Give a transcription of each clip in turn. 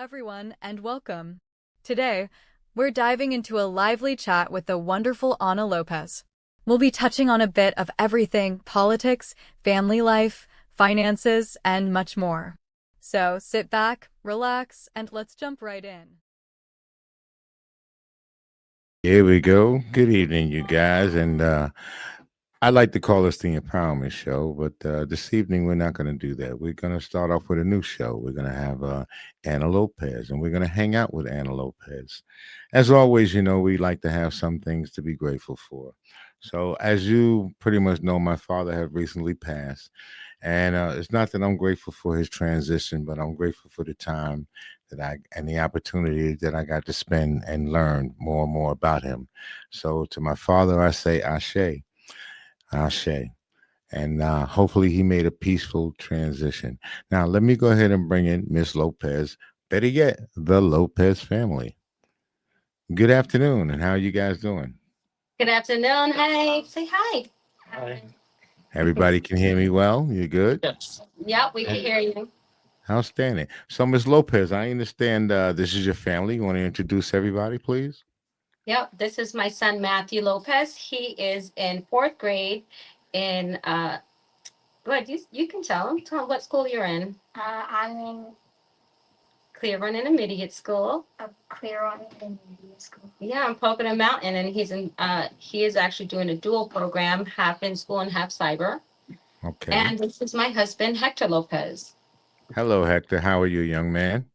everyone, and welcome. Today, we're diving into a lively chat with the wonderful Ana Lopez. We'll be touching on a bit of everything politics, family life, finances, and much more. So sit back, relax, and let's jump right in. Here we go. Good evening, you guys. And I like to call this the Empowerment Show, but this evening we're not going to do that. We're going to start off with a new show. We're going to have Anna Lopez, and we're going to hang out with Anna Lopez. As always, we like to have some things to be grateful for. So, as you pretty much know, my father had recently passed. And it's not that I'm grateful for his transition, but I'm grateful for the time that I and the opportunity that I got to spend and learn more and more about him. So to my father, I say Ashe, Ashe. And hopefully he made a peaceful transition. Now, let me go ahead and bring in Miss Lopez. Better yet, the Lopez family. Good afternoon, and how are you guys doing? Good afternoon. Hey, say hi. Hi. Everybody can hear me well? You good? Yes. Yep, we can And hear you. Outstanding. So, Ms. Lopez, I understand this is your family. You want to introduce everybody, please? Yep, this is my son Matthew Lopez. He is in fourth grade in what you can tell him. Tell him what school you're in. I'm in Cleveland Intermediate School. a clear on intermediate school. Yeah, I'm Pocono Mountain, and he is actually doing a dual program, half in school and half cyber. Okay. And this is my husband Hector Lopez. Hello, Hector. How are you, young man?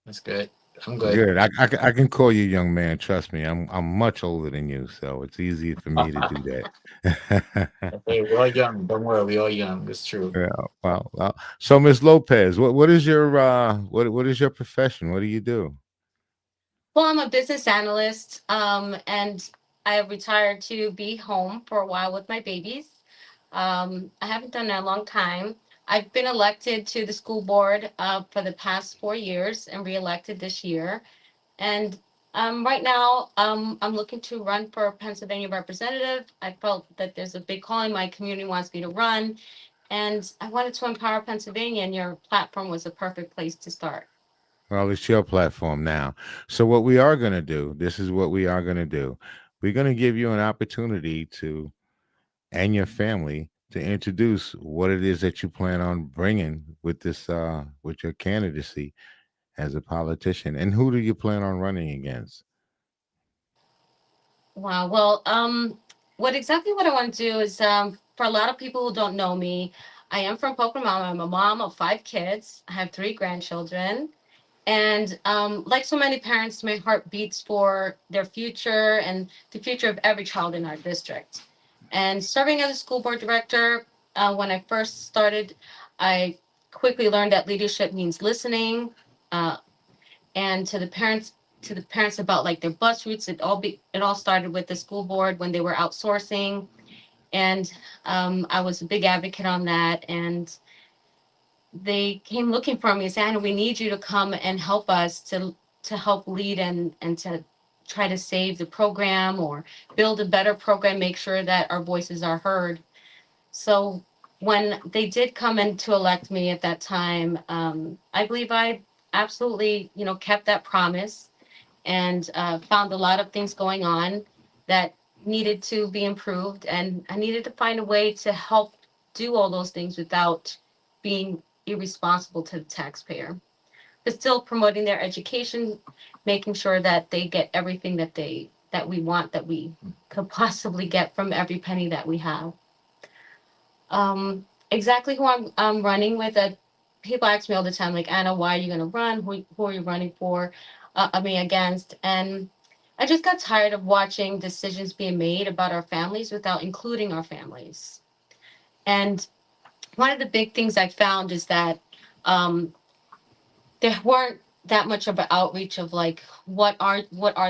that's good. I'm good. Good. I can call you young man. Trust me. I'm much older than you, so it's easy for me to do that. Hey, we're all young. Don't worry, we're all young. It's true. Yeah. Well. So, Miss Lopez, what is your what is your profession? What do you do? Well, I'm a business analyst, and I retired to be home for a while with my babies. I haven't done that in a long time. I've been elected to the school board for the past 4 years and reelected this year. And right now, I'm looking to run for Pennsylvania representative. I felt that there's a big calling. My community wants me to run, and I wanted to empower Pennsylvania, and your platform was a perfect place to start. Well, it's your platform now. So, what we are going to do, this is what we are going to do. We're going to give you an opportunity to and your family to introduce what it is that you plan on bringing with this with your candidacy as a politician, and who do you plan on running against? Wow. Well, what I want to do is, for a lot of people who don't know me, I am from Pocono. I'm a mom of five kids. I have three grandchildren, and like so many parents, my heart beats for their future and the future of every child in our district. And serving as a school board director, when I first started, I quickly learned that leadership means listening. Uh, and to the parents about like their bus routes. It all started with the school board when they were outsourcing, and I was a big advocate on that. And they came looking for me and said, "Anna, we need you to come and help us to help lead and to try to save the program or build a better program, make sure that our voices are heard." So when they did come in to elect me at that time, I believe I absolutely, kept that promise and found a lot of things going on that needed to be improved. And I needed to find a way to help do all those things without being irresponsible to the taxpayer, but still promoting their education, making sure that they get everything that we want, that we could possibly get from every penny that we have. Exactly who I'm running with. People ask me all the time, like, Anna, why are you going to run? Who are you running for? I mean, against. And I just got tired of watching decisions being made about our families without including our families. And one of the big things I found is that um, there weren't that much of an outreach of like what are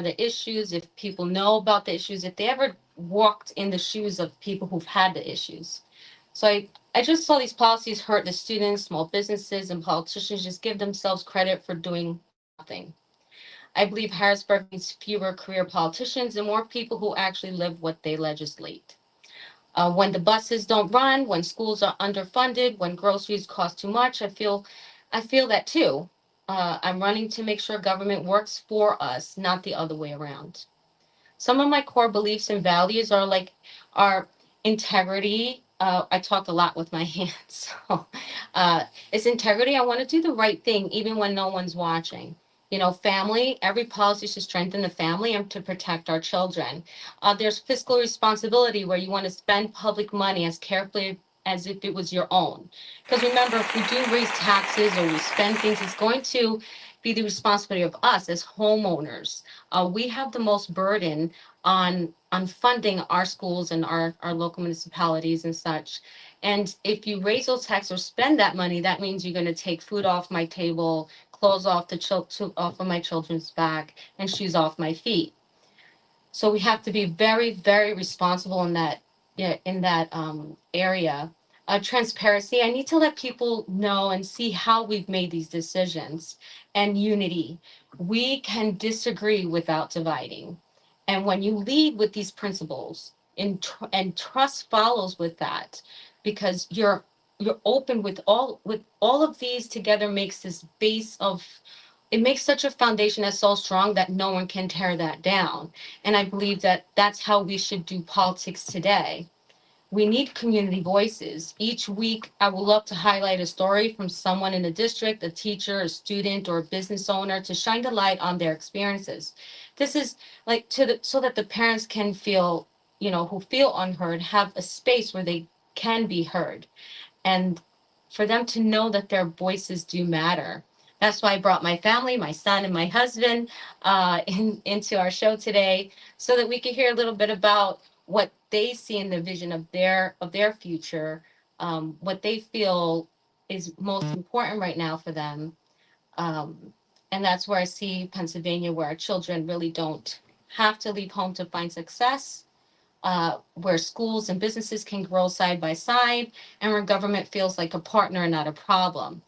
the issues, if people know about the issues, if they ever walked in the shoes of people who've had the issues. So I just saw these policies hurt the students, small businesses, and politicians just give themselves credit for doing nothing. I believe Harrisburg needs fewer career politicians and more people who actually live what they legislate. When the buses don't run, when schools are underfunded, when groceries cost too much, I feel that too. I'm running to make sure government works for us, not the other way around. Some of my core beliefs and values are our integrity. I talk a lot with my hands. So it's integrity. I want to do the right thing even when no one's watching. Family, every policy should strengthen the family and to protect our children. There's fiscal responsibility where you want to spend public money as carefully as if it was your own. Because remember, if we do raise taxes or we spend things, it's going to be the responsibility of us as homeowners. We have the most burden on funding our schools and our local municipalities and such. And if you raise those taxes or spend that money, that means you're going to take food off my table, clothes off off of my children's back, and shoes off my feet. So we have to be very, very responsible in that, yeah, in that area. Transparency. I need to let people know and see how we've made these decisions. And unity. We can disagree without dividing. And when you lead with these principles, and trust follows with that, because you're open with all of these together makes this base of it makes such a foundation that's so strong that no one can tear that down. And I believe that that's how we should do politics today. We need community voices. Each week, I would love to highlight a story from someone in the district, a teacher, a student, or a business owner to shine the light on their experiences. This is so that the parents can feel, who feel unheard, have a space where they can be heard, and for them to know that their voices do matter. That's why I brought my family, my son and my husband, into our show today, so that we could hear a little bit about what they see in the vision of their future, what they feel is most important right now for them. Um, and that's where I see Pennsylvania, where our children really don't have to leave home to find success, where schools and businesses can grow side by side, and where government feels like a partner and not a problem.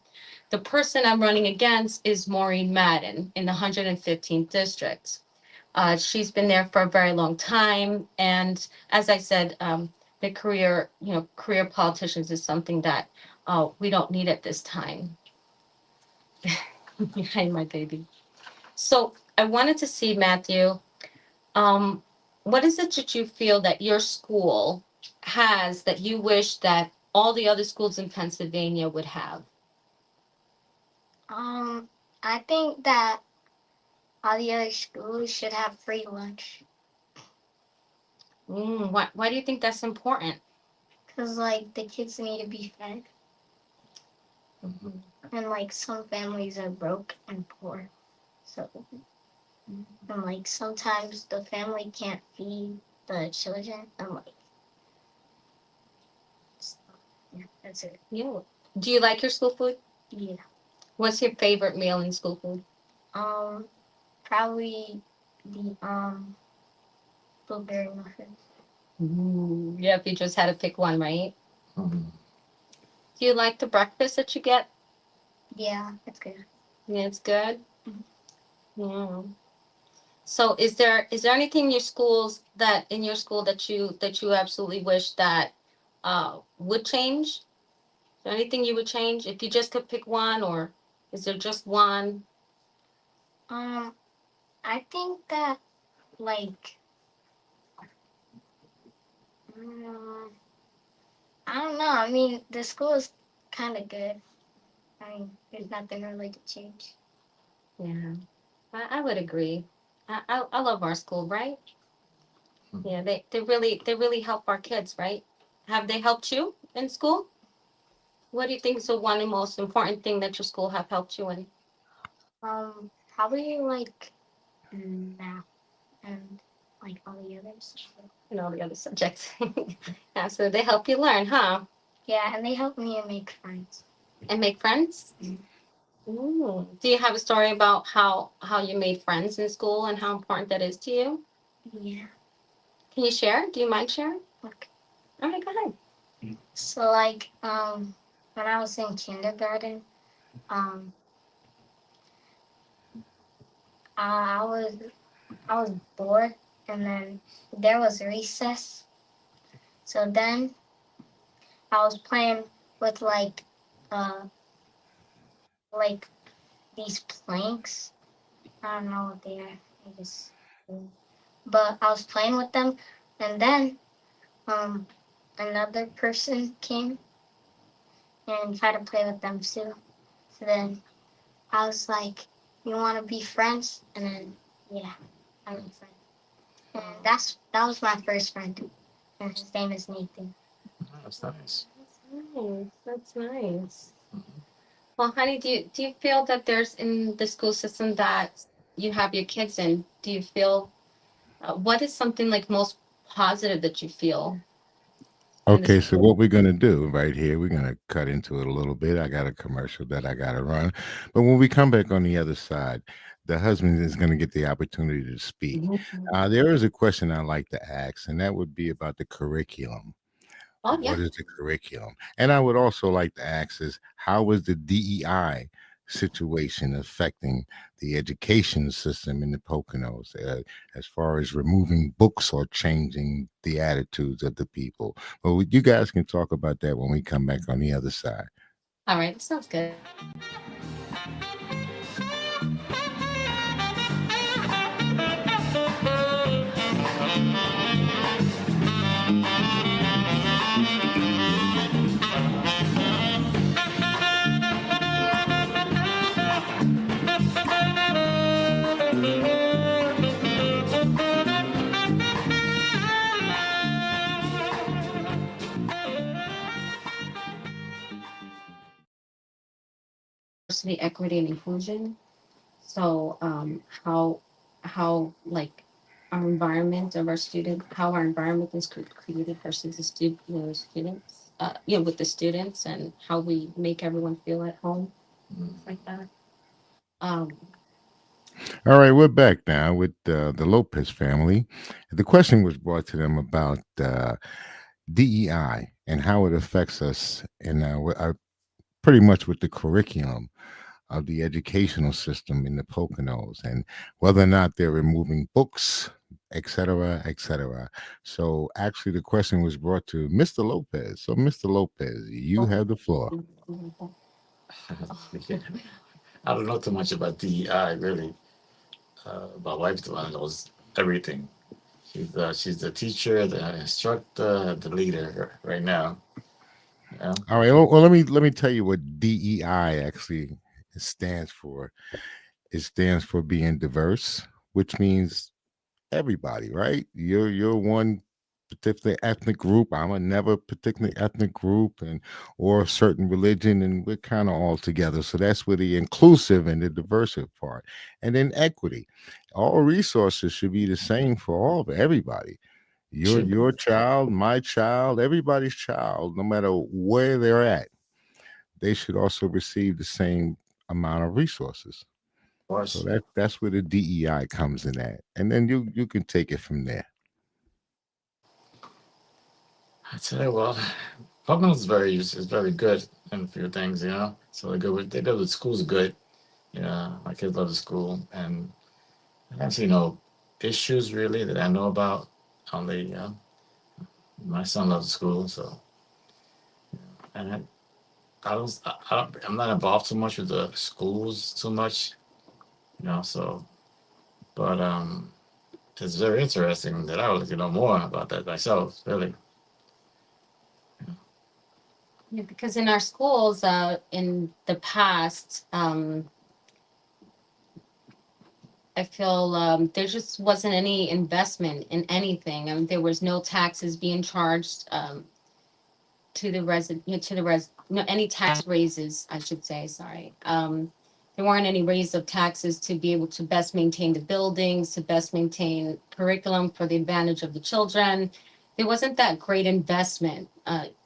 The person I'm running against is Maureen Madden in the 115th district. She's been there for a very long time, and as I said, the career politicians is something that we don't need at this time. Hi, my baby. So I wanted to see, Matthew, um, what is it that you feel that your school has that you wish that all the other schools in Pennsylvania would have? I think that all the other schools should have free lunch. Why do you think that's important? Cause like the kids need to be fed, Mhm. and like some families are broke and poor, so and like sometimes the family can't feed the children, and like yeah, that's it. Yeah. Do you like your school food? Yeah. What's your favorite meal in school food? Probably the blueberry muffins. Yeah, if you just had to pick one, right? Mhm. Do you like the breakfast that you get? Yeah, it's good. Yeah, it's good. Mhm. Yeah. So is there anything in your school that you absolutely wish that would change? Is there anything you would change if you just could pick one, or is there just one? I think that like um, I don't know. I mean, the school is kind of good. I mean, there's nothing really to change. Yeah, I would agree. I love our school, right? Yeah, they really help our kids, right? Have they helped you in school? What do you think is the one most important thing that your school have helped you in? Probably like math and like all the others. And all the other subjects. Yeah, so they help you learn, huh? Yeah, and they help me make friends. And make friends? Ooh. Do you have a story about how you made friends in school and how important that is to you? Yeah. Can you share? Do you mind sharing? Okay. All right, go ahead. So like when I was in kindergarten, um, I was bored, and then there was recess. So then I was playing with uh like these planks. I don't know what they are. I just, but I was playing with them, and then another person came and tried to play with them too. So then I was like, "You want to be friends?" And then yeah, I'm a friend. And that was my first friend, and his name is Nathan. That's nice. That's nice. That's nice. Well, honey, do you feel that there's in the school system that you have your kids in? Do you feel what is something like most positive that you feel in the Okay, so school? what we're gonna do right here, we're gonna cut into it a little bit. I got a commercial that I gotta run, but when we come back on the other side, the husband is gonna get the opportunity to speak. Mhm. There is a question I like to ask, and that would be about the curriculum. Oh What yeah. is the curriculum? And I would also like to ask is how is the DEI situation affecting the education system in the Poconos as far as removing books or changing the attitudes of the people? Well, you guys can talk about that when we come back on the other side. All right. Sounds good. Diversity, equity, and inclusion. So how like our environment of our student, how our environment is created versus the students, with the students and how we make everyone feel at home, things like that. Um, All right, we're back now with the Lopez family. The question was brought to them about DEI and how it affects us in pretty much with the curriculum of the educational system in the Poconos and whether or not they're removing books, et cetera, et cetera. So actually, the question was brought to Mr. Lopez. So, Mr. Lopez, you oh, have the floor. Yeah. I don't know too much about DEI really. My wife the one knows everything. She's the teacher, the instructor, the leader right now. Yeah. All right. Well, let me tell you what DEI actually stands for. It stands for being diverse, which means everybody, right? You're one particular ethnic group. I'm another particular ethnic group, and or a certain religion, and we're kind of all together. So that's where the inclusive and the diverse part, and then equity. All resources should be the same for everybody. True. Your child, my child, everybody's child, no matter where they're at, they should also receive the same amount of resources. Of So course. that's where the DEI comes in at, and then you can take it from there. I tell you what, Pokemon is very good in a few things, you know. So they go to school's good. You know, my kids love the school, and I don't see no issues really that I know about. Only my son loves the school, so and I'm not involved too much with the schools too much, you know. So, but it's very interesting that I would like to know more about that myself. Really, yeah, because in our schools, in the past, I feel there just wasn't any investment in anything. I mean, there was no taxes being charged. To the resident, to the no, any tax raises, I should say, sorry. There weren't any raise of taxes to be able to best maintain the buildings, to best maintain curriculum for the advantage of the children. There wasn't that great investment.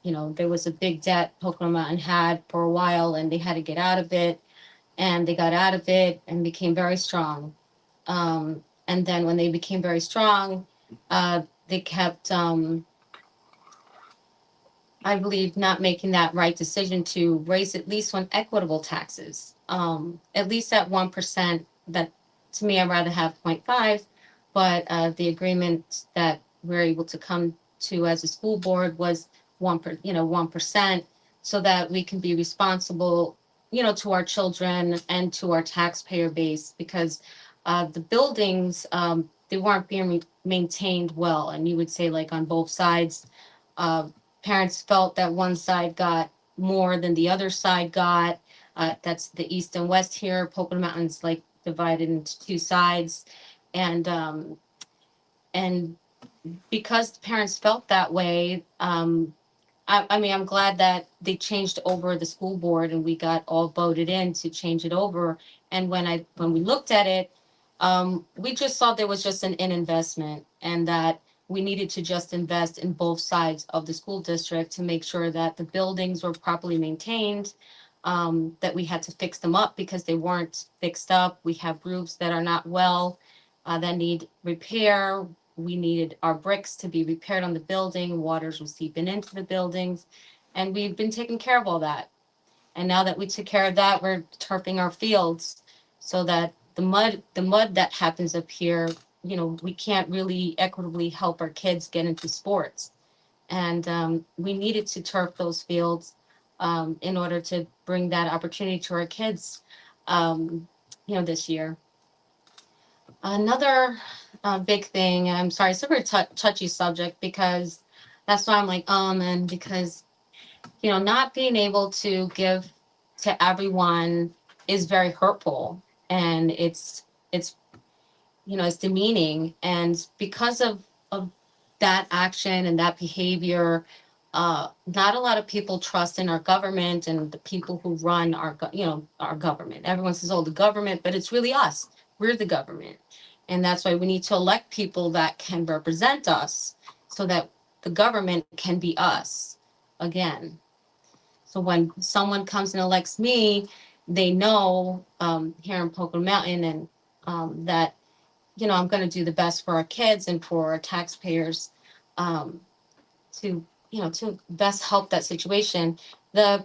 There was a big debt Pocono Mountain had for a while, and they had to get out of it. And they got out of it and became very strong. And then when they became very strong, they kept I believe not making that right decision to raise at least on equitable taxes, at least at 1%. That to me, I'd rather have 0.5, but the agreement that we're able to come to as a school board was 1%, so that we can be responsible to our children and to our taxpayer base, because the buildings, they weren't being maintained well. And you would say, like, on both sides, uh, parents felt that one side got more than the other side got. That's the east and west here. Pocono Mountain's like divided into two sides. And um, and because the parents felt that way, I mean, I'm glad that they changed over the school board and we got all voted in to change it over. And when we looked at it, we just saw there was just an investment, and that we needed to just invest in both sides of the school district to make sure that the buildings were properly maintained, that we had to fix them up because they weren't fixed up. We have roofs that are not well, that need repair. We needed our bricks to be repaired on the building. Waters were seeping into the buildings, and we've been taking care of all that. And now that we took care of that, we're turfing our fields so that the mud that happens up here, we can't really equitably help our kids get into sports. And we needed to turf those fields, in order to bring that opportunity to our kids, this year. Another big thing, I'm sorry, it's a very touchy subject, because that's why I'm like, and because, not being able to give to everyone is very hurtful, and it's demeaning. And because of that action and that behavior, not a lot of people trust in our government and the people who run our government. Everyone says, oh, the government, but it's really us. We're the government. And that's why we need to elect people that can represent us, so that the government can be us again. So when someone comes and elects me, they know, here in Pocono Mountain, and that I'm going to do the best for our kids and for our taxpayers, um, to best help that situation. The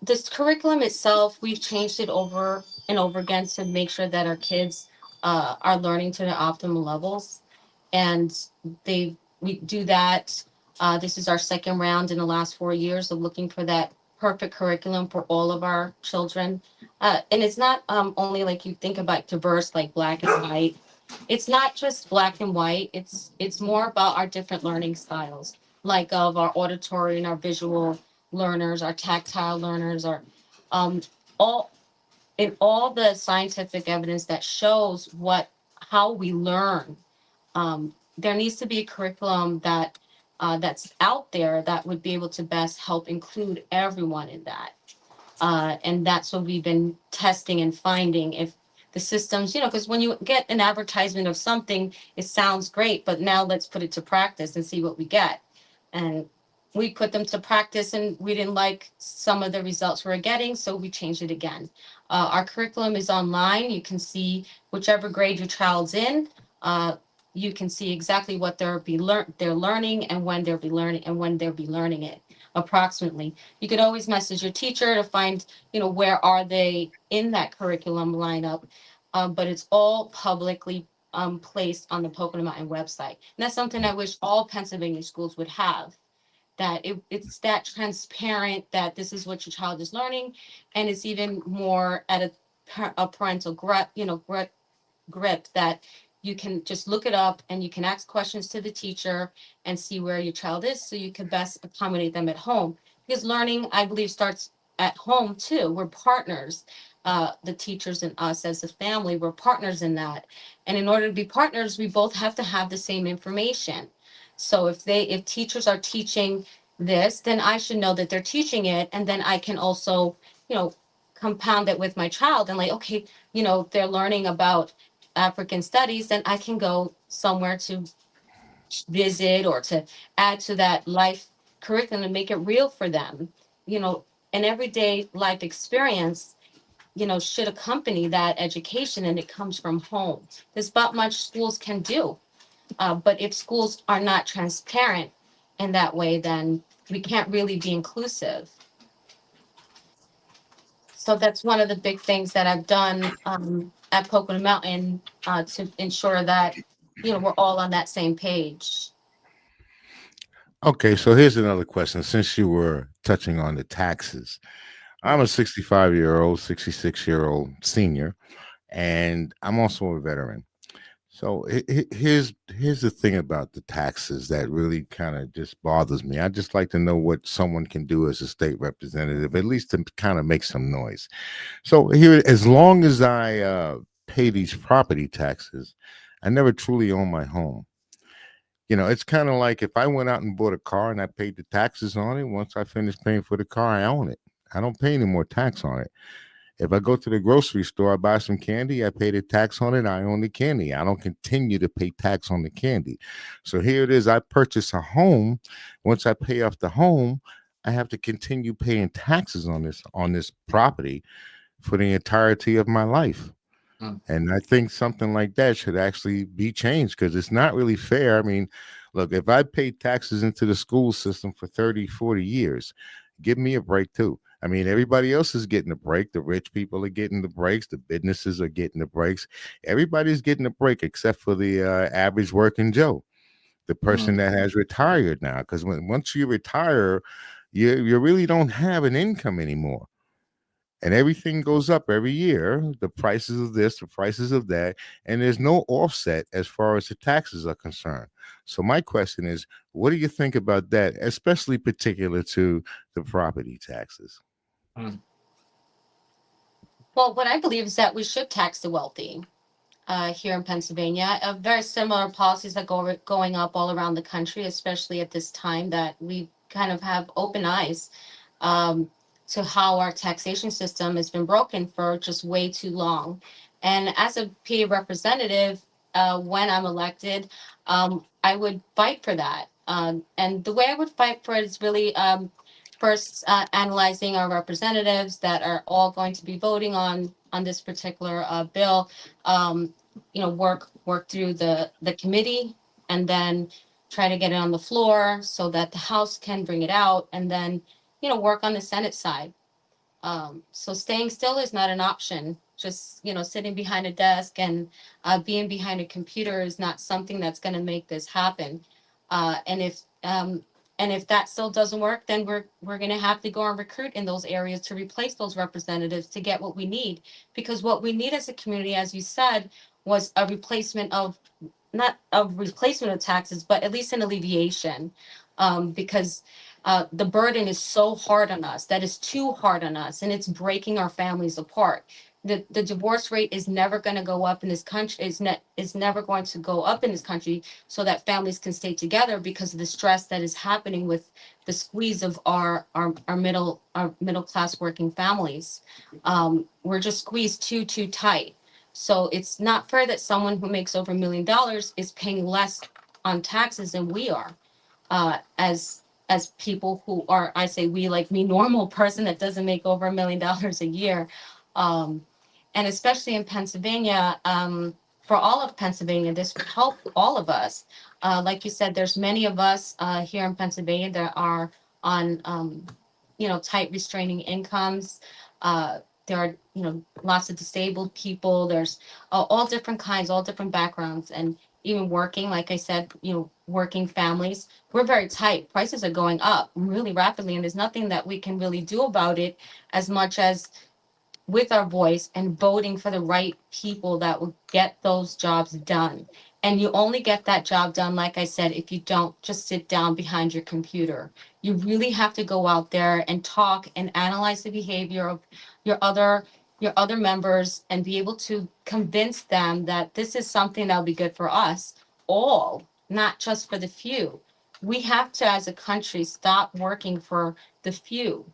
this curriculum itself, we've changed it over and over again to make sure that our kids are learning to their optimal levels, and we do that. This is our second round in the last 4 years of looking for that perfect curriculum for all of our children. And it's not only like you think about diverse, like black and white. It's not just black and white. It's more about our different learning styles, like of our auditory and our visual learners, our tactile learners, our um, all in all the scientific evidence that shows how we learn. There needs to be a curriculum that's out there that would be able to best help include everyone in that. And that's what we've been testing and finding, if the systems, because when you get an advertisement of something, it sounds great, but now let's put it to practice and see what we get. And we put them to practice, and we didn't like some of the results we were getting, so we changed it again. Our curriculum is online. You can see whichever grade your child's in. You can see exactly what they're learning, and when they'll be learning it approximately. You could always message your teacher to find, where are they in that curriculum lineup. But it's all publicly placed on the Pocono Mountain website. And that's something I wish all Pennsylvania schools would have, that it's that transparent, that this is what your child is learning. And it's even more at a parental grip, that you can just look it up and you can ask questions to the teacher and see where your child is, so you can best accommodate them at home. Because learning, I believe, starts at home too. We're partners. The teachers and us as a family, we're partners in that. And in order to be partners, we both have to have the same information. So if teachers are teaching this, then I should know that they're teaching it, and then I can also, compound it with my child, and like, okay, they're learning about African studies, then I can go somewhere to visit or to add to that life curriculum and make it real for them. You know, an everyday life experience, should accompany that education, and it comes from home. There's not much schools can do. But if schools are not transparent in that way, then we can't really be inclusive. So that's one of the big things that I've done at Pocono Mountain, to ensure that we're all on that same page. Okay, so here's another question. Since you were touching on the taxes, I'm a 65-year-old, 66-year-old senior, and I'm also a veteran. So here's the thing about the taxes that really kind of just bothers me. I just like to know what someone can do as a state representative, at least to kind of make some noise. So here, as long as I pay these property taxes, I never truly own my home. It's kind of like if I went out and bought a car and I paid the taxes on it. Once I finish paying for the car, I own it. I don't pay any more tax on it. If I go to the grocery store, I buy some candy, I pay the tax on it, I own the candy. I don't continue to pay tax on the candy. So here it is, I purchase a home. Once I pay off the home, I have to continue paying taxes on this property for the entirety of my life. Mm. And I think something like that should actually be changed because it's not really fair. I mean, look, if I paid taxes into the school system for 30, 40 years, give me a break too. I mean, everybody else is getting a break. The rich people are getting the breaks. The businesses are getting the breaks. Everybody's getting a break except for the average working Joe, the person Mm. that has retired now. Because once you retire, you really don't have an income anymore, and everything goes up every year, the prices of this, the prices of that, and there's no offset as far as the taxes are concerned. So my question is, what do you think about that, especially particular to the property taxes? Mm. Well, what I believe is that we should tax the wealthy. Here in Pennsylvania. Very similar policies that going up all around the country, especially at this time that we kind of have open eyes um, to how our taxation system has been broken for just way too long. And as a PA representative, when I'm elected, I would fight for that. And the way I would fight for it is really first analyzing our representatives that are all going to be voting on this particular bill. Um, work through the committee, and then try to get it on the floor so that the House can bring it out, and then work on the Senate side. So staying still is not an option. Just sitting behind a desk and being behind a computer is not something that's going to make this happen. Uh, and if um, and if that still doesn't work, then we're going to have to go and recruit in those areas to replace those representatives to get what we need. Because what we need as a community, as you said, was a replacement of not a replacement of taxes, but at least an alleviation. Because the burden is so hard on us, that is too hard on us, and it's breaking our families apart. The divorce rate is never going to go up in this country, is never going to go up in this country so that families can stay together because of the stress that is happening with the squeeze of our middle class working families. We're just squeezed too tight. So it's not fair that someone who makes over $1 million is paying less on taxes than we are, as people who are, I say we, like me, normal person that doesn't make over $1 million a year. Um, and especially in Pennsylvania, for all of Pennsylvania, this would help all of us. Like you said, there's many of us here in Pennsylvania that are on, tight restraining incomes. There are, lots of disabled people. There's all different kinds, all different backgrounds, and even working, like I said, working families. We're very tight. Prices are going up really rapidly, and there's nothing that we can really do about it as much as with our voice and voting for the right people that will get those jobs done. And you only get that job done, like I said, if you don't just sit down behind your computer. You really have to go out there and talk and analyze the behavior of your other your other members and be able to convince them that this is something that'll be good for us all, not just for the few. We have to, as a country, stop working for the few.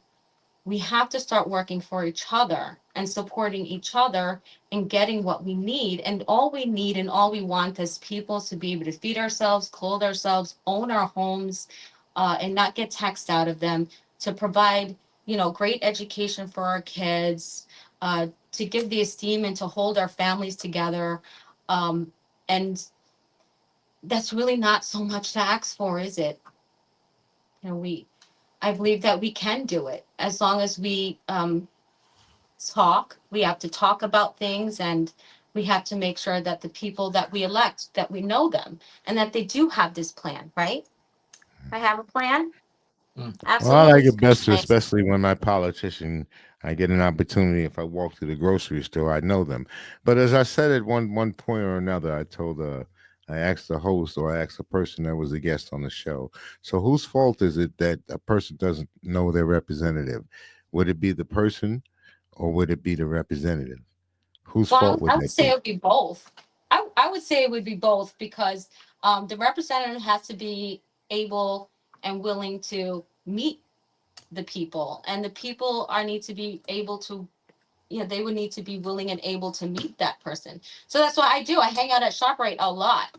We have to start working for each other and supporting each other and getting what we need. And all we need and all we want as people to be able to feed ourselves, clothe ourselves, own our homes, and not get taxed out of them, to provide, great education for our kids, to give the esteem and to hold our families together. And that's really not so much to ask for, is it? We I believe that we can do it as long as we talk. We have to talk about things, and we have to make sure that the people that we elect, that we know them, and that they do have this plan, right? I have a plan. Mm. Well, I Absolutely. like it best, Thanks. especially when my politician I get an opportunity if I walk to the grocery store, I know them. But as I said at one point or another, I asked the host or I asked the person that was a guest on the show. So whose fault is it that a person doesn't know their representative? Would it be the person or would it be the representative? Whose Well, fault would I would that say it be? would be both. I would say it would be both because the representative has to be able and willing to meet the people, and the people are need to be able to, they would need to be willing and able to meet that person. So that's what I do. I hang out at ShopRite a lot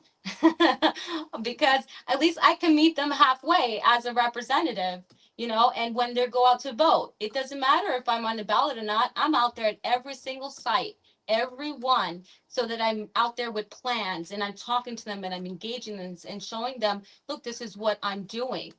because at least I can meet them halfway as a representative, and when they go out to vote, it doesn't matter if I'm on the ballot or not. I'm out there at every single site, every one, so that I'm out there with plans and I'm talking to them and I'm engaging them and showing them, look, this is what I'm doing.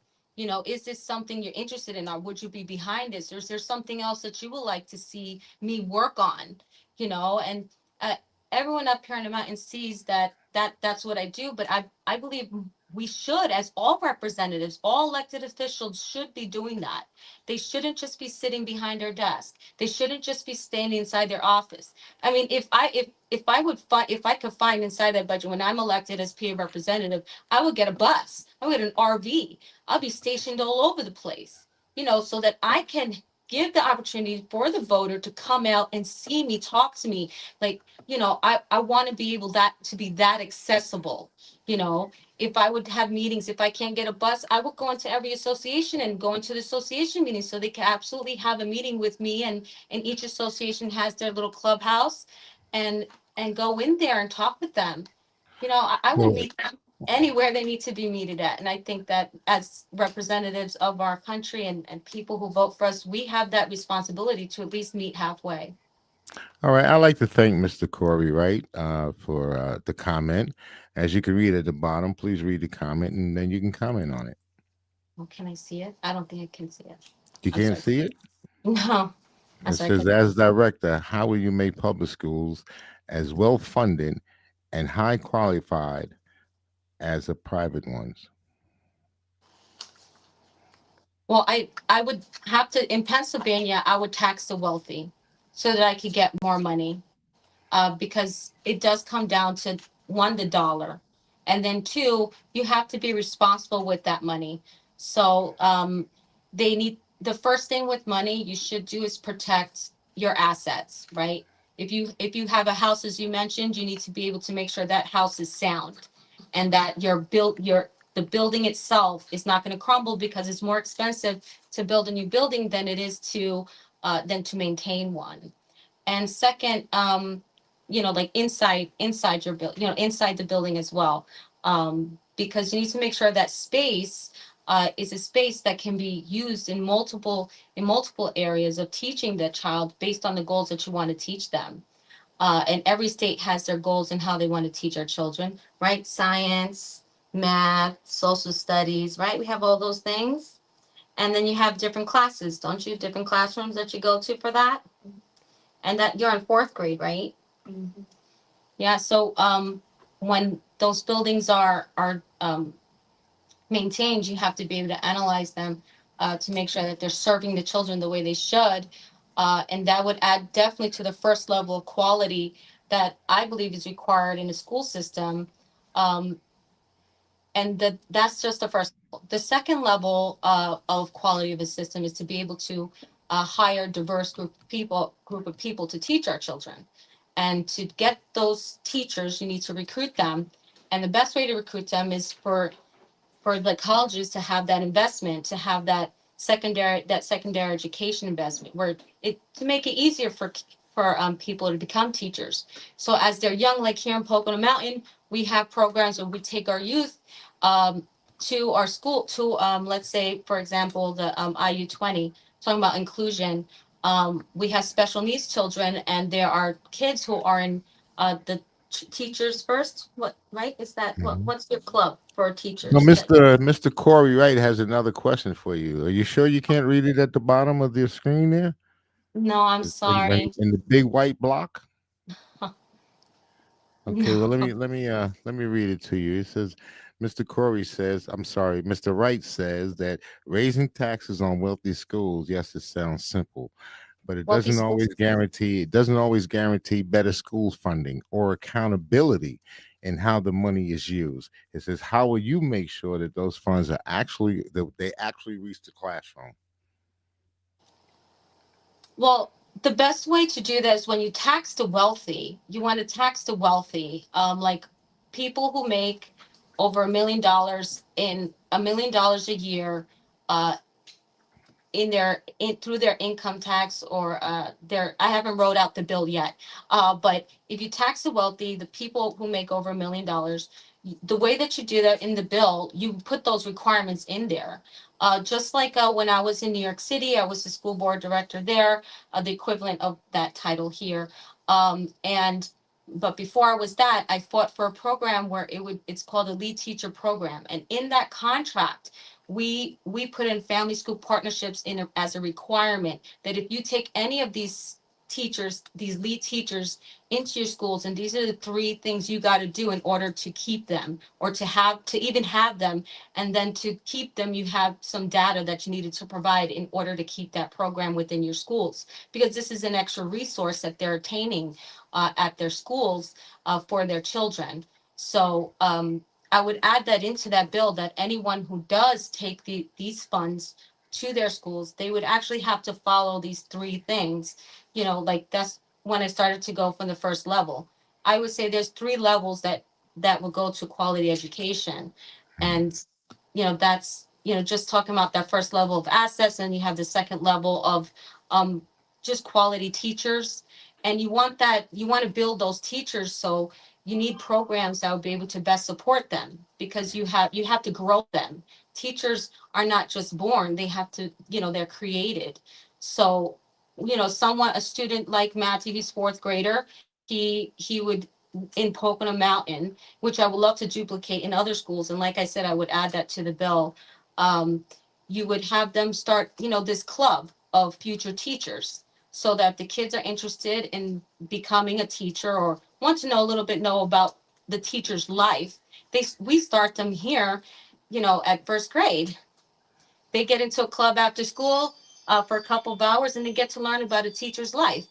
Is this something you're interested in, or would you be behind this, or is there something else that you would like to see me work on? And uh, everyone up here in the mountain sees that's what I do, but I believe we should, as all representatives, all elected officials should be doing that. They shouldn't just be sitting behind their desk. They shouldn't just be standing inside their office. I mean, if I could find inside that budget when I'm elected as PA representative, I would get a bus. I would get an RV. I'll be stationed all over the place, so that I can give the opportunity for the voter to come out and see me, talk to me. Like, I want to be able that to be that accessible. You know, if I would have meetings, if I can't get a bus, I would go into every association and go into the association meeting so they can absolutely have a meeting with me. And each association has their little clubhouse, and go in there and talk with them. I will Well, meet them anywhere they need to be meted at. And I think that as representatives of our country and people who vote for us, we have that responsibility to at least meet halfway. all right. I'd like to thank Mr. Corey Wright for the comment. As you can read at the bottom, please read the comment and then you can comment on it. Well, can I see it? I don't think I can see it. You I'm can't sorry. see it? No, I'm It sorry. says, Can as director, how will you make public schools as well funded and high qualified as the private ones? Well, I would have to, in Pennsylvania, I would tax the wealthy so that I could get more money. Because it does come down to one, the dollar, and then two, you have to be responsible with that money. So they need the first thing with money you should do is protect your assets, right? If you have a house, as you mentioned, you need to be able to make sure that house is sound, and that the building itself is not going to crumble, because it's more expensive to build a new building than to maintain one. And second, like inside your build, inside the building as well, because you need to make sure that space is a space that can be used in multiple areas of teaching the child based on the goals that you want to teach them. And every state has their goals and how they want to teach our children, right? Science, math, social studies, right? We have all those things. And then you have different classes, don't you? Different classrooms that you go to for that. And that you're in fourth grade, right? Mhm. Yeah. So when those buildings are maintained, you have to be able to analyze them to make sure that they're serving the children the way they should, and that would add definitely to the first level of quality that I believe is required in a school system. Um, and that's just the first level. The second level of quality of a system is to be able to hire diverse group of people to teach our children. And to get those teachers, you need to recruit them. And the best way to recruit them is for the colleges to have that investment, to have that secondary education investment, where it to make it easier for people to become teachers. So as they're young, like here in Pocono Mountain, we have programs where we take our youth um, to our school, to let's say, for example, the IU 20, talking about inclusion. We have special needs children, and there are kids who are in the teachers first. What, right? Is that Mhm. what's your club for So, teachers? Mr. Corey Wright has another question for you. Are you sure you can't read it at the bottom of the screen there? No, I'm sorry. In the big white block? Okay, well No. let me read it to you. It says, Mr. Corey says, I'm sorry, Mr. Wright says that raising taxes on wealthy schools, yes, it sounds simple, but it Wealthy doesn't schools. always guarantee better school funding or accountability in how the money is used. It says, how will you make sure that those funds are actually that they actually reach the classroom? Well, the best way to do that is when you tax the wealthy, you want to tax the wealthy, like people who make over $1 million a year, uh, through their income tax or their I haven't wrote out the bill yet. But if you tax the wealthy, the people who make over $1 million, the way that you do that in the bill, you put those requirements in there. Just like when I was in New York City, I was the school board director there, the equivalent of that title here. And but before I was that, I fought for a program where it's called a lead teacher program. And in that contract, we put in family school partnerships as a requirement that if you take any of these teachers, these lead teachers into your schools, and these are the three things you got to do in order to keep them or to even have them, and then to keep them, you have some data that you needed to provide in order to keep that program within your schools, because this is an extra resource that they're attaining at their schools for their children. So I would add that into that bill, that anyone who does take these funds to their schools, they would actually have to follow these three things. Like that's when I started to go from the first level. I would say there's three levels that will go to quality education. And that's just talking about that first level of assets, and you have the second level of um just quality teachers. And you want to build those teachers, so you need programs that would be able to best support them, because you have to grow them. Teachers are not just born, they have to, they're created. So a student like Matthew, he's fourth grader, he would, in Pocono Mountain, which I would love to duplicate in other schools, and like I said, I would add that to the bill. um, you would have them start, this club of future teachers, so that the kids are interested in becoming a teacher or want to know about the teacher's life. We start them here, at first grade. They get into a club after school for a couple of hours, and they get to learn about a teacher's life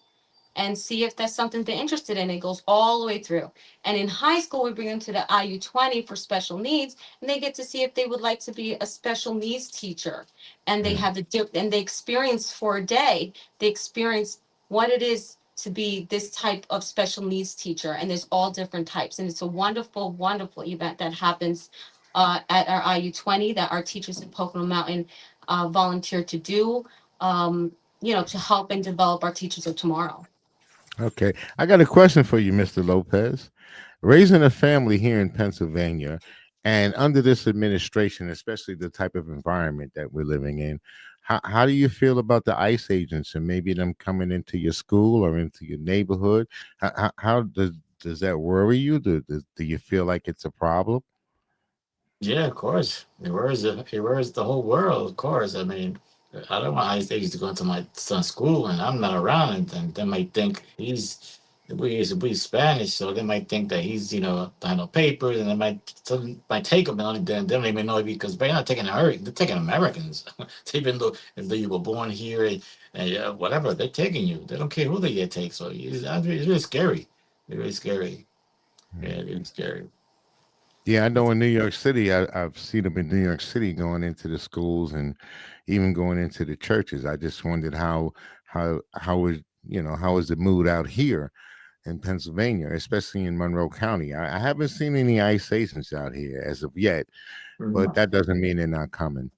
and see if that's something they're interested in. It goes all the way through. And in high school, we bring them to the IU 20 for special needs, and they get to see if they would like to be a special needs teacher. And they Mm. have and they experience for a day, they experience what it is to be this type of special needs teacher. And there's all different types. And it's a wonderful, wonderful event that happens at our IU 20 that our teachers in Pocono Mountain volunteer to do, to help and develop our teachers of tomorrow. Okay, I got a question for you, Mr. Lopez. Raising a family here in Pennsylvania and under this administration, especially the type of environment that we're living in, how do you feel about the ICE agents and maybe them coming into your school or into your neighborhood? How does that worry you? Do you feel like it's a problem? Yeah, of course. It wears the whole world, of course. I mean, I don't want high stakes to go into my son's school and I'm not around, and then they might think we Spanish, so they might think that he's, behind no papers, and they might take him, and only then they don't even know, because they're not taking Americans, they're taking Americans. Even though if you were born here, and whatever, they're taking you. They don't care who they get take. So it's really scary. It's really scary. Yeah, Mm. it's really scary. Yeah, I know in New York City, I've seen them in New York City going into the schools and even going into the churches. I just wondered how is the mood out here in Pennsylvania, especially in Monroe County. I haven't seen any ICE agents out here as of yet, but that doesn't mean they're not coming.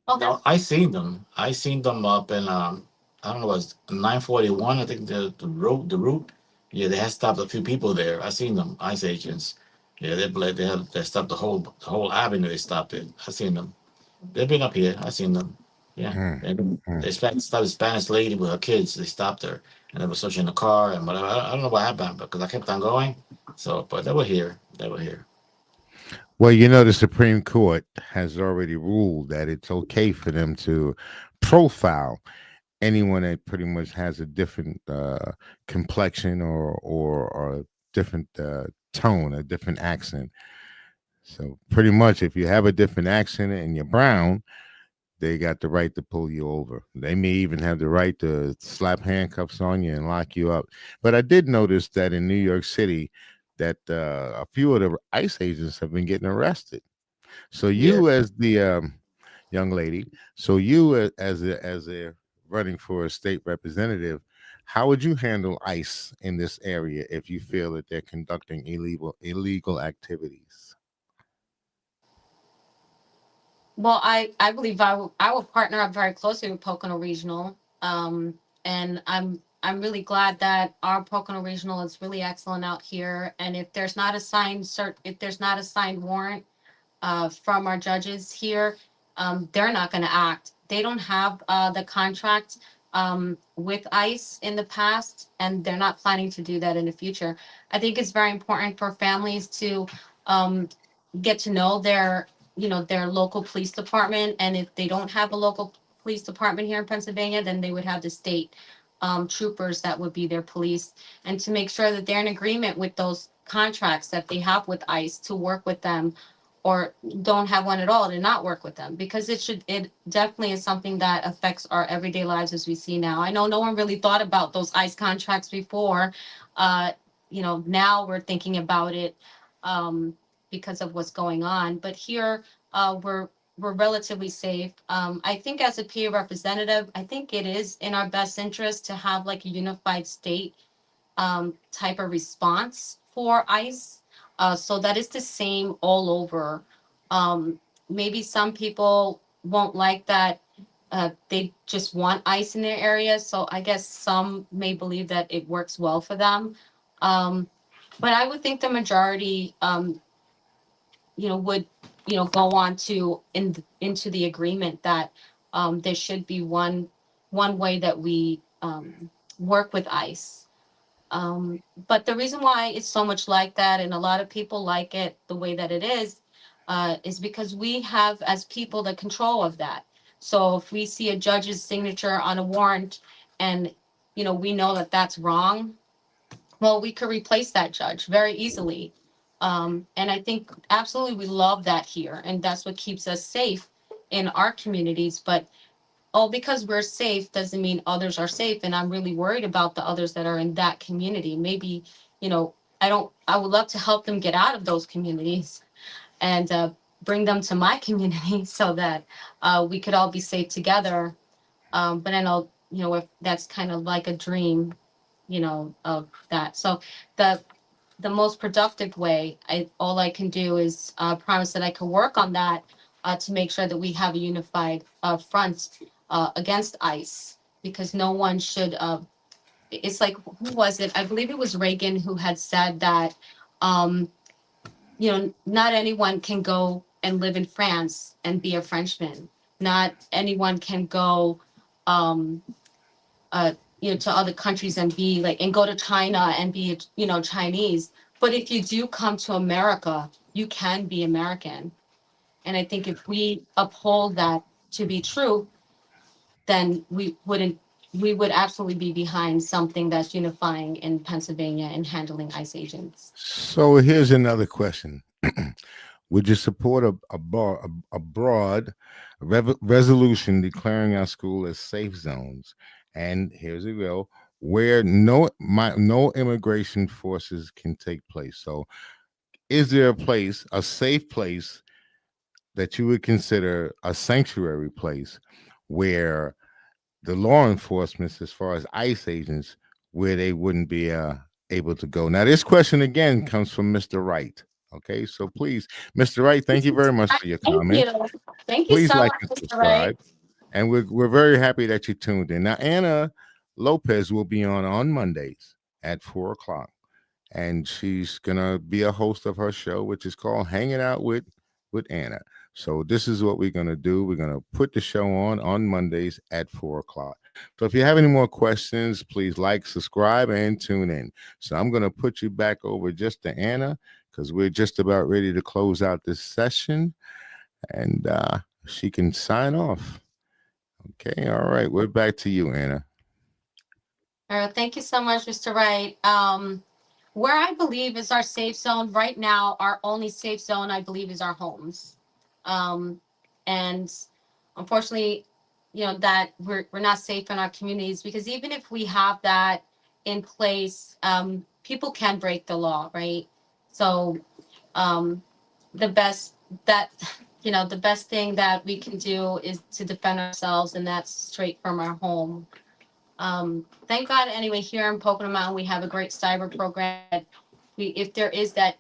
Okay. No, I seen them. I seen them up in I don't know, it was 941. I think the route. Yeah, they had stopped a few people there. I seen them, ICE agents. Yeah, they stopped the whole avenue. They stopped it. I seen them. They've been up here. I seen them. Yeah, Mm, they mm. stopped a Spanish lady with her kids. They stopped her, and they were searching the car and whatever. I don't know what happened because I kept on going. So, but they were here. They were here. Well, the Supreme Court has already ruled that it's okay for them to profile anyone that pretty much has a different complexion or a different tone, a different accent. So pretty much, if you have a different accent and you're brown, they got the right to pull you over. They may even have the right to slap handcuffs on you and lock you up. But I did notice that in New York City, that a few of the ICE agents have been getting arrested. So Yeah. you, as the young lady, so you as a running for a state representative, how would you handle ICE in this area if you feel that they're conducting illegal activities? Well, I believe I will partner up very closely with Pocono Regional, and I'm really glad that our Pocono Regional is really excellent out here. And if there's not a if there's not a signed warrant from our judges here, they're not going to act. They don't have the contract with ICE in the past, and they're not planning to do that in the future. I think it's very important for families to um, get to know their local police department, and if they don't have a local police department here in Pennsylvania, then they would have the state troopers that would be their police, and to make sure that they're in agreement with those contracts that they have with ICE to work with them, or don't have one at all to not work with them, because it definitely is something that affects our everyday lives as we see now. I know no one really thought about those ICE contracts before. uh Now we're thinking about it um because of what's going on, but here we're relatively safe. I think as a PA representative, I think it is in our best interest to have like a unified state type of response for ICE, so that it's the same all over. Um, Maybe some people won't like that. They just want ICE in their area. So I guess some may believe that it works well for them. Um, but I would think the majority, would, go on to into the agreement that there should be one way that we work with ICE. But the reason why it's so much like that, and a lot of people like it the way that it is because we have, as people, the control of that. So if we see a judge's signature on a warrant, and we know that that's wrong, well, we could replace that judge very easily. And I think absolutely we love that here, and that's what keeps us safe in our communities. But because we're safe doesn't mean others are safe. And I'm really worried about the others that are in that community. Maybe, you know, I would love to help them get out of those communities and bring them to my community so that we could all be safe together. But I know, if that's kind of like a dream, of that. So the the most productive way, all I can do is promise that I can work on that to make sure that we have a unified front against ICE, because no one should. It's like, who was it? I believe it was Reagan who had said that, um, not anyone can go and live in France and be a Frenchman. Not anyone can go um, uh, to other countries and be like, and go to China and be, Chinese. But if you do come to America, you can be American. And I think if we uphold that to be true, then we would absolutely be behind something that's unifying in Pennsylvania and handling ICE agents. So here's another question. Would you support a broad resolution declaring our school as safe zones? And here's a real where no immigration forces can take place. So, is there a place, a safe place that you would consider a sanctuary place where the law enforcement, as far as ICE agents, where they wouldn't be able to go? Now, this question again comes from Mr. Wright. Okay, so please, Mr. Wright, thank you very much for your Thank comments. you. Thank you Please so like much, and Mr. subscribe. Wright. And we're very happy that you tuned in. Now, Anna Lopez will be on Mondays at 4 o'clock, and she's gonna be a host of her show, which is called Hanging Out with Anna. So this is what we're gonna do. We're gonna put the show on Mondays at 4 o'clock. So if you have any more questions, please like, subscribe, and tune in. So I'm gonna put you back over just to Anna because we're just about ready to close out this session, and she can sign off. Okay, all right, we're back to you, Anna. Thank you so much, Mr. Wright. Where I believe is our safe zone right now, our only safe zone, I believe, is our homes. And unfortunately, that we're not safe in our communities, because even if we have that in place, people can break the law, right? So um, the best that the best thing that we can do is to defend ourselves, and that's straight from our home. Thank God, anyway, here in Pocono Mountain, we have a great cyber program. If there is that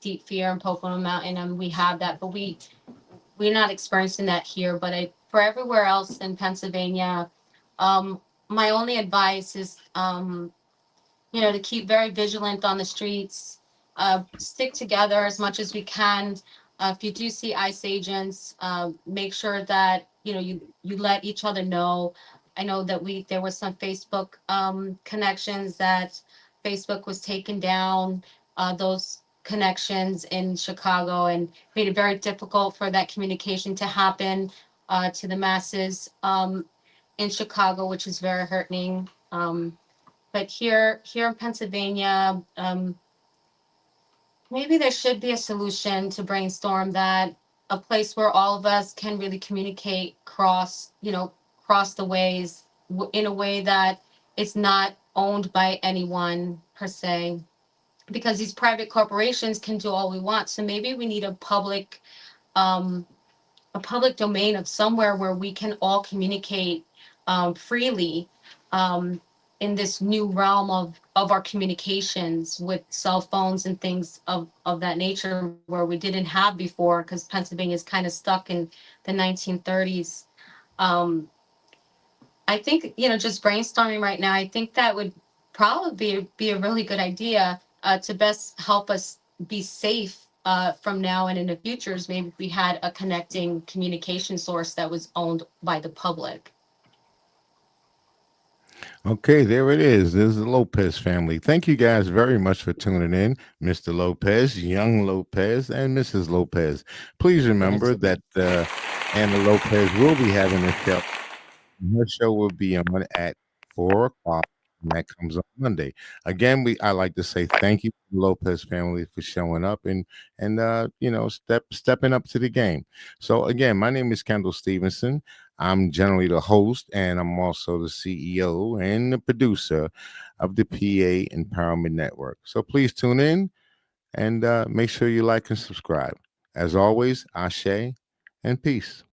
deep fear in Pocono Mountain, and we have that, but we're not experiencing that here. But for everywhere else in Pennsylvania, um, my only advice is, to keep very vigilant on the streets, stick together as much as we can. If you do see ICE agents, make sure that you let each other know. I know that there was some Facebook connections that Facebook was taken down. Those connections in Chicago, and made it very difficult for that communication to happen to the masses in Chicago, which is very hurting. But here in Pennsylvania, maybe there should be a solution to brainstorm that, a place where all of us can really communicate cross the ways, in a way that it's not owned by anyone per se, because these private corporations can do all we want. So maybe we need um, a public domain of somewhere where we can all communicate freely, um, in this new realm of our communications with cell phones and things of that nature, where we didn't have before, because Pennsylvania is kind of stuck in the 1930s. Um, I think, just brainstorming right now, I think that would probably be a really good idea, to best help us be safe from now and in the futures. Maybe if we had a connecting communication source that was owned by the public. Okay, there it is. This is the Lopez family. Thank you guys very much for tuning in, Mr. Lopez, young Lopez, and Mrs. Lopez. Please Thanks. remember that Anna Lopez will be having a show. Her show will be on at 4 o'clock, and that comes on Monday. Again, I like to say thank you to the Lopez family for showing up and stepping up to the game. So again, my name is Kendall Stevenson. I'm generally the host, and I'm also the CEO and the producer of the PA Empowerment Network. So please tune in and make sure you like and subscribe. As always, Ashe and peace.